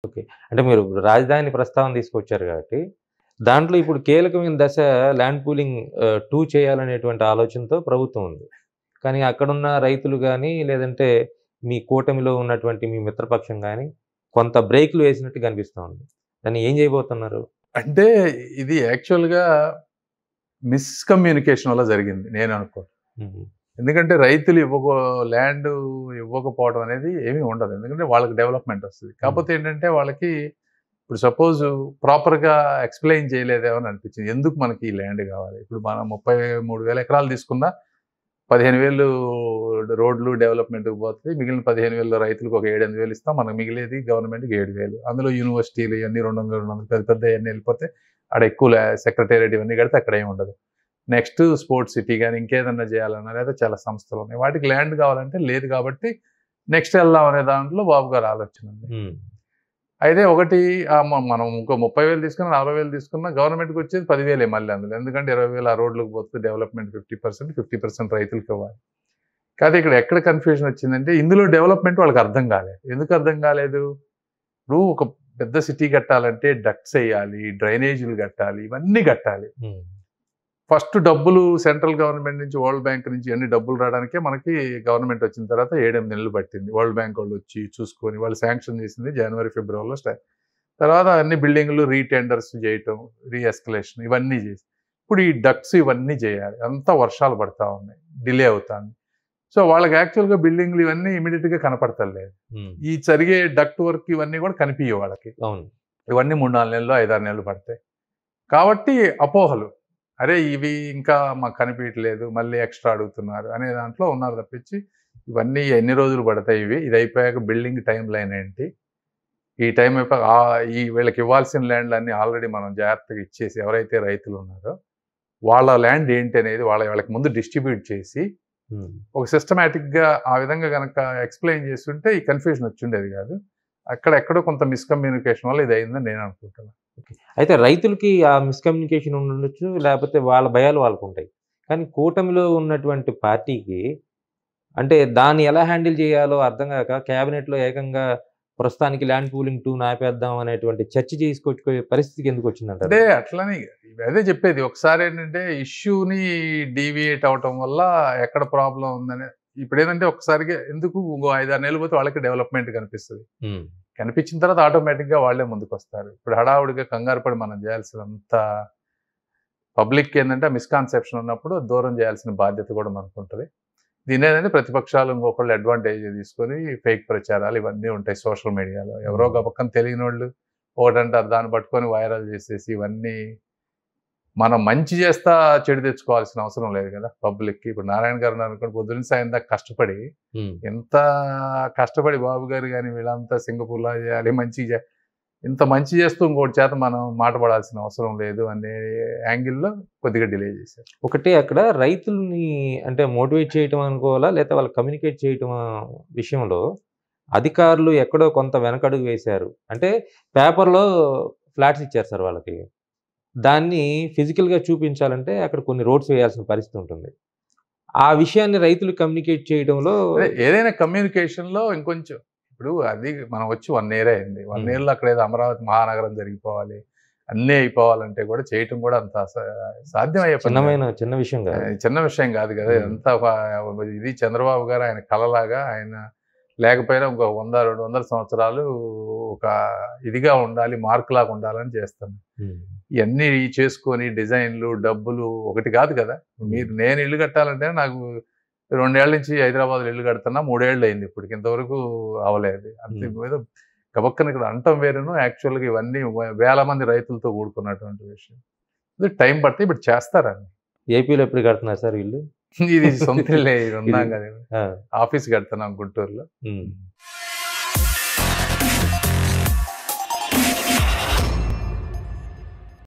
Okay. అంటే మీరు రాజధాని ప్రస్తావన తీసుకొచ్చారు గాబట్టి, దాంట్లో ఇప్పుడు కీలకమైన దశ ల్యాండ్ పూలింగ్ 2 చేయాలనేటువంటి ఆలోచనతో ప్రభుత్వం ఉంది. కానీ అక్కడున్న రైతులు గాని, లేదంటే మీ కూటమిలో ఉన్నటువంటి మీ మిత్రపక్షం గాని, కొంత బ్రేకులు వేసినట్టు కనిపిస్తా ఉంది. దాన్ని ఏం చేయబోతున్నారు? అంటే ఇది యాక్చువల్‌గా మిస్‌కమ్యూనికేషన్ వల్ల జరిగింది నేననుకోవడం. హుహు. ఎందుకంటే రైతులు ల్యాండ్ ఇవ్వకపోవడం అనేది ఏమీ ఉండదు. ఎందుకంటే వాళ్ళకి డెవలప్‌మెంట్ వస్తది. హ్మ్. కాపోతే ఏంటంటే వాళ్ళకి ఇప్పుడు సపోజ్ ప్రాపర్‌గా ఎక్స్‌ప్లెయిన్ చేయలేదేమో అని అనిపించింది. ఎందుకు మనకి ఈ ల్యాండ్ కావాలి? ఇప్పుడు మనం 33,000 ఎకరాలు తీసుకున్నా 15,000 రోడ్లు డెవలప్‌మెంట్‌కి పోతది. మిగిలిన 15,000 రైతులకు ఒక 7, 8,000 ఇస్తాం. మనకు మిగిలేది గవర్నమెంట్‌కి 7,000. అందులో యూనివర్సిటీలు ఇయన్నీ 200, 200 పెద్ద పెద్దయన్నీ వెళ్ళిపోతే ఆడ ఎక్కువ సెక్రటేరియట్ ఇవన్నీ కడితే అక్కడ ఏమి ఉండదు. నెక్స్ట్ స్పోర్ట్స్ సిటీ గాని ఇంకేదన్నా చేయాలన్నా లేదా చాలా సంస్థలు ఉన్నాయి. వాటికి ల్యాండ్ కావాలంటే లేదు కాబట్టి నెక్స్ట్ వెళ్దాం అనే దాంట్లో బాబు గారి ఆలోచన ఉంది. హ్మ్. అయితే ఒకటి మనం ఇంకో 30,000 తీసుకున్నా, 40,000 తీసుకున్నా గవర్నమెంట్‌కి వచ్చేది 10,000 మళ్ళీ అందులో. ఎందుకంటే 20,000 ఆ రోడ్లకు పోతుంది. డెవలప్‌మెంట్ 50%, 50% రైతులకి ఇవ్వాలి. కాతే ఇక్కడ ఎక్కడ కన్‌ఫ్యూజన్ వచ్చిందంటే ఇందులో డెవలప్‌మెంట్ వాళ్ళకి అర్థం కాలేదు. ఎందుకు అర్థం కాలేదు? ఇప్పుడు ఒక పెద్ద సిటీ కట్టాలంటే డక్ట్స్ ఎయ్యాలి, డ్రైనేజీలు కట్టాలి, ఇవన్నీ కట్టాలి. హ్మ్. ఫస్ట్ డబ్బులు సెంట్రల్ గవర్నమెంట్ నుంచి, వరల్డ్ బ్యాంక్ నుంచి అన్ని డబ్బులు రావడానికే మనకి గవర్నమెంట్ వచ్చిన తర్వాత 7, 8 నెలలు పట్టింది. వరల్డ్ బ్యాంక్ వాళ్ళు వచ్చి చూసుకొని వాళ్ళు శాంక్షన్ చేసింది జనవరి, ఫిబ్రవరిలో తర్వాత అన్ని బిల్డింగ్‌లు రీటెండర్స్ చేయటం, ఎస్కలేషన్ ఇవన్నీ చేసి. ఇప్పుడు ఈ డక్ట్స్ ఇవన్నీ చేయాలి. అంతా వర్షాలు పడతా ఉన్నాయి. డిలే అవుతాంది. సో వాళ్ళకి యాక్చువల్‌గా బిల్డింగ్‌లు ఇవన్నీ ఇమ్మీడియేట్‌గా కనపడతలేదు. హ్మ్. ఈ జరిగే డక్ట్ వర్క్ ఇవన్నీ కూడా కనిపియవు వాళ్ళకి. అవును. ఇవన్నీ 3, 4 నెలల్లో, 5, 6 నెలలు పడతాయి. కాబట్టి అపోహలు. అరే! ఇవి ఇంకా మాకు కనిపియట్లేదు. మళ్ళీ ఎక్స్‌ట్రా అడుగుతున్నారు అనే దాంట్లో ఉన్నారు తప్పించి, ఇవన్నీ ఎన్ని రోజులు పడతాయి ఇవి? ఇది అయిపోయాక బిల్డింగ్ టైమ్ లైన్ ఏంటి? ఈ టైం అయిపోయాక ఈ వీళ్ళకి ఇవ్వాల్సిన ల్యాండ్‌లన్నీ ఆల్రెడీ మనం జాగ్రత్తగా ఇచ్చేసి ఎవరైతే రైతులు ఉన్నారో, వాళ్ళ ల్యాండ్ ఏంటి అనేది వాళ్ళకి ముందు డిస్ట్రిబ్యూట్ చేసి, హ్మ్. ఒక సిస్టమాటిక్‌గా ఆ విధంగా గనక ఎక్స్‌ప్లెయిన్ చేసుంటే ఈ కన్‌ఫ్యూజన్ వచ్చుండేది కాదు. అక్కడెక్కడో కొంత మిస్‌కమ్యూనికేషన్ వల్ల ఇది అయిందని నేను అనుకుంటున్నా. అయితే రైతులకి ఆ మిస్‌కమ్యూనికేషన్ ఉండుండొచ్చు. లేపోతే వాళ్ళ భయాలు వాళ్ళకుంటాయి. కానీ కూటమిలో ఉన్నటువంటి పార్టీకి అంటే దాన్ని ఎలా హ్యాండిల్ చేయాలో అర్థం గాక క్యాబినెట్‌లో ఏకంగా ప్రస్తుతానికి ల్యాండ్ పూలింగ్ 2 ఆపేద్దాం అనేటువంటి చర్చ చేసుకొచ్చుకునే పరిస్థితికి ఎందుకొచ్చిందంటారు? అంటే అట్లని అదే చెప్పేది. ఒకసారి ఏంటంటే ఇష్యూని డీవియేట్ అవ్వటం వల్ల ఎక్కడ ప్రాబ్లమ్ ఉందని ఇప్పుడేంటంటే ఒక్కసారిగా ఎందుకు ఇంకో 5, 6 నెలలు పోతే వాళ్ళకి డెవలప్‌మెంట్ కనిపిస్తది. హ్మ్. కనిపించిన తర్వాత ఆటోమేటిక్‌గా వాళ్ళే ముందుకొస్తారు. ఇప్పుడు హడావుడిగా కంగారు పడి మనం చేయాల్సినంత పబ్లిక్‌కి ఏందంటే మిస్‌కాన్సెప్షన్ ఉన్నప్పుడు దూరం చేయాల్సిన బాధ్యత కూడా మనకుంటది. దీన్నేంటంటే ప్రతిపక్షాలు ఇంకొకళ్ళు అడ్వాంటేజ్ తీసుకొని ఫేక్ ప్రచారాలు ఇవన్నీ ఉంటాయి సోషల్ మీడియాలో. ఎవరో గబక్కన తెలియనోళ్ళు ఒకటంటారు దాన్ని పట్టుకొని వైరల్ చేసేసి ఇవన్నీ మనం మంచి చేస్తా చెడు తెచ్చుకోవాల్సిన అవసరం లేదు కదా పబ్లిక్‌కి. ఇప్పుడు నారాయణ గారు ఉన్నారనుకోండి పొద్దున్న సాయం దాకా కష్టపడి హ్మ్. ఎంత కష్టపడి బాబు గారు గాని వీళ్ళంతా సింగపూర్‌లా చేయాలి, మంచిగా ఇంత మంచి చేస్తూ ఇంకోటి చేత మనం మాట పడాల్సిన అవసరం లేదు అనే యాంగిల్‌లో కొద్దిగా డిలే చేశారు. ఒకటే అక్కడ రైతుల్ని అంటే మోటివేట్ చేయటం అనుకోవాలా? లేతే వాళ్ళకి కమ్యూనికేట్ చేయటం విషయంలో అధికారులు ఎక్కడో కొంత వెనకడుగు వేశారు. అంటే పేపర్‌లో ఫ్లాట్స్ ఇచ్చారు సార్ వాళ్ళకి. దాన్ని ఫిజికల్‌గా చూపించాలంటే అక్కడ కొన్ని రోడ్స్ వేయాల్సిన పరిస్థితి ఉంటుంది. ఆ విషయాన్ని రైతులకు కమ్యూనికేట్ చేయడంలో అదే ఏదైనా కమ్యూనికేషన్‌లో ఇంకొంచెం ఇప్పుడు అది మనం వచ్చి 1 ఇయరే అయింది. 1 హ్మ్. ఇయర్‌లో అక్కడ ఏదో అమరావతి మహానగరం జరిగిపోవాలి. అన్నీ అయిపోవాలంటే కూడా చేయటం కూడా అంత సాధ్యమయ్యే పని కాదు. చిన్న విషయం గాదు. చిన్న విషయం కాదు కదా! హ్మ్. ఇదంతా ఇది చంద్రబాబు గారు ఆయన కలలాగా ఆయన లేకపోయినా ఇంకో 100, 200 సంవత్సరాలు ఒక ఇదిగా ఉండాలి, మార్క్‌లాగా ఉండాలని చేస్తాను. హ్మ్. ఇయన్నీ చేసుకొని డిజైన్‌లు, డబ్బులు ఒకటి కాదు కదా! హ్మ్. నేను ఇల్లు కట్టాలంటే నాకు 2 ఏళ్ల నుంచి హైదరాబాద్‌లో ఇల్లు కడుతున్నా. 3 ఏళ్ళు అయింది ఇప్పటికి. ఇంతవరకు అవ్వలేదు. అంతే హ్మ్. ఏదో గబక్కన ఇక్కడ అనటం వేరును, యాక్చువల్‌గా ఇవన్నీ వేల మంది రైతులతో కూడుకున్నటువంటి విషయం. ఇది టైం పడితే ఇప్పుడు చేస్తారండి. ఏపీలో ఎప్పుడు కడుతున్నారు సార్ ఇల్లు? ఇది సొంత ఇల్లే. ఇది ఇది ఉన్నాం కదా! ఆ! ఆఫీస్ కడుతున్నాం గుంటూరులో. హ్మ్.